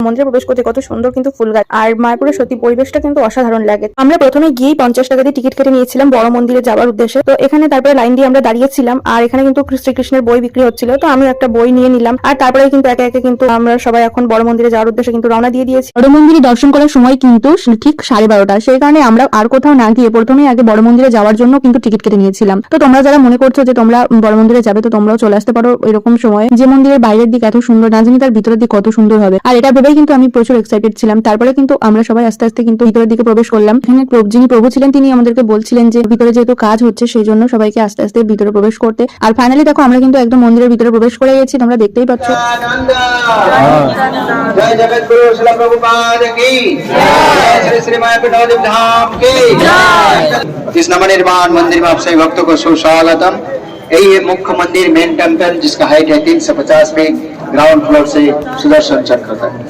মন্দিরে প্রবেশ করতে কত সুন্দর কিন্তু ফুল গাছ, আর মায়াপুরের সত্যি পরিবেশটা কিন্তু অসাধারণ লাগে। আমরা প্রথমে গিয়েই 50 টাকা দিয়ে টিকিট কেটে নিয়েছিলাম বড় মন্দিরে যাওয়ার উদ্দেশ্যে। তো এখানে তারপরে লাইন দিয়ে আমরা দাঁড়িয়েছিলাম, আর এখানে কিন্তু শ্রীকৃষ্ণের বই বিক্রি হচ্ছিল, তো আমি একটা বই নিয়ে নিলাম। আর তারপরে কিন্তু একে একে কিন্তু আমরা সবাই এখন বড় মন্দিরে যাওয়ার উদ্দেশ্যে কিন্তু রওনা দিয়ে দিয়েছি। বড় মন্দিরে দর্শন করার সময় কিন্তু ঠিক 12:30, সেই কারণে আমরা আর কোথাও না গিয়ে প্রথমেই আগে বড় মন্দিরে যাওয়ার জন্য কিন্তু টিকিট কেটে নিয়েছিলাম। তো তোমরা যারা মনে করছো যে তোমরা বড় মন্দিরে যাবে, তো তোমরাও চলে আসতে পারো এরকম সময়। যে মন্দিরের বাইরের দিক এত সুন্দর, না জানি তার ভিতরের দিক কত সুন্দর হবে, আর এটা ভেবেই কিন্তু আমি প্রচুর এক্সাইটেড ছিলাম। তারপরে কিন্তু আমরা সবাই আস্তে আস্তে কিন্তু ভিতরের দিকে প্রবেশ করলাম। এখানে যিনি প্রভু ছিলেন তিনি আমাদেরকে বলছিলেন যে ভিতরে যেহেতু কাজ হচ্ছে সেই জন্য সবাইকে আস্তে আস্তে ভিতরে প্রবেশ করতে। আর ফাইনালি দেখো আমরা কিন্তু একদম মন্দিরের ভিতরে প্রবেশ করে গেছি, তোমরা দেখতেই পাচ্ছ। जय जगत गुरु श्री प्रभुपाद की जय, श्री श्री मायापुर नवद्वीप धाम की जय। इस नवनिर्माण मंदिर में आप सभी भक्तों को सुस्वागतम। यही है मुख्य मंदिर, मेन टेम्पल, जिसका हाइट है 350 फीट, ग्राउंड फ्लोर से सुदर्शन चक्र तक।